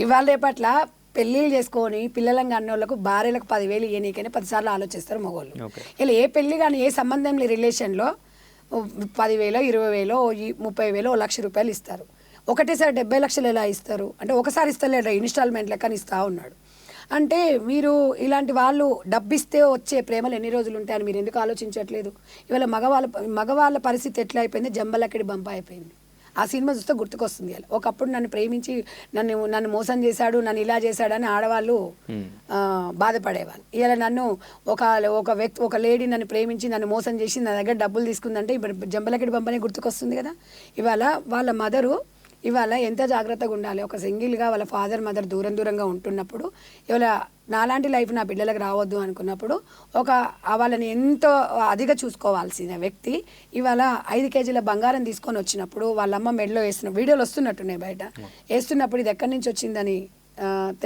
ఇవాళ రేపట్ల పెళ్ళిళ్ళు చేసుకొని పిల్లలను కన్నోళ్ళకు భార్యలకు 10,000 ఇవ్వనీకైనా 10 సార్లు ఆలోచిస్తారు మగవాళ్ళు. ఇలా ఏ పెళ్ళి కానీ ఏ సంబంధం లేని రిలేషన్లో 10,000 20,000 30,000 1,00,000 ఇస్తారు. ఒకటేసారి 70 లక్షలు ఎలా ఇస్తారు అంటే ఒకసారి ఇస్తలేడు ఇన్స్టాల్మెంట్ లెక్కన ఇస్తా ఉన్నాడు. అంటే మీరు ఇలాంటి వాళ్ళు డబ్బిస్తే వచ్చే ప్రేమలు ఎన్ని రోజులు ఉంటాయని మీరు ఎందుకు ఆలోచించట్లేదు? ఇవాళ మగవాళ్ళ పరిస్థితి ఎట్లా అయిపోయింది, జంబలక్కడి బంప అయిపోయింది. ఆ సినిమా చూస్తే గుర్తుకొస్తుంది. ఒకప్పుడు నన్ను ప్రేమించి నన్ను మోసం చేశాడు, నన్ను ఇలా చేశాడని ఆడవాళ్ళు బాధపడేవాళ్ళు. ఇలా నన్ను ఒక వ్యక్తి ఒక లేడీ నన్ను ప్రేమించి నన్ను మోసం చేసి నా దగ్గర డబ్బులు తీసుకుందంటే ఇప్పుడు జంబలకిడి పంపనే గుర్తుకొస్తుంది కదా. ఇవాళ వాళ్ళ మదరు ఇవాళ ఎంత జాగ్రత్తగా ఉండాలి. ఒక సింగిల్గా వాళ్ళ ఫాదర్ మదర్ దూరంగా ఉంటున్నప్పుడు ఇవాళ నాలాంటి లైఫ్ నా బిడ్డలకు రావద్దు అనుకున్నప్పుడు వాళ్ళని ఎంతో అదిగా చూసుకోవాల్సిన వ్యక్తి ఇవాళ 5 కేజీల బంగారం తీసుకొని వచ్చినప్పుడు వాళ్ళమ్మ మెడలో వేస్తున్న వీడియోలు వస్తున్నట్టున్నాయి బయట. వేస్తున్నప్పుడు ఇది ఎక్కడి నుంచి వచ్చిందని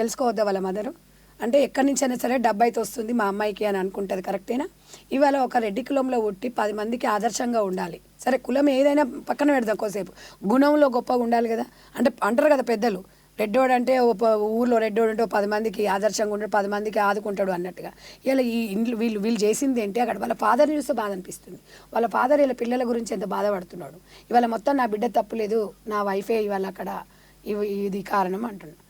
తెలుసుకోవద్దా వాళ్ళ మదరు? అంటే ఎక్కడి నుంచి అయినా సరే డబ్బు అయితే వస్తుంది మా అమ్మాయికి అని అనుకుంటుంది. కరెక్టేనా? ఇవాళ ఒక రెడ్డి కులంలో పుట్టి 10 మందికి ఆదర్శంగా ఉండాలి. సరే కులం ఏదైనా పక్కన పెడదాం కోసేపు, గుణంలో గొప్పగా ఉండాలి కదా. అంటే అంటారు కదా పెద్దలు, రెడ్డోడు అంటే ఊర్లో రెడ్డోడు అంటే 10 మందికి ఆదర్శంగా ఉంటాడు, 10 మందికి ఆదుకుంటాడు అన్నట్టుగా. ఇలా ఈ ఇంట్లో వీళ్ళు చేసింది ఏంటి? అక్కడ వాళ్ళ ఫాదర్ని చూస్తే బాధ అనిపిస్తుంది. వాళ్ళ ఫాదర్ ఇలా పిల్లల గురించి ఎంత బాధపడుతున్నాడు. ఇవాళ మొత్తం నా బిడ్డ తప్పులేదు, నా వైఫే ఇవాళ అక్కడ ఇది కారణం అంటున్నాడు.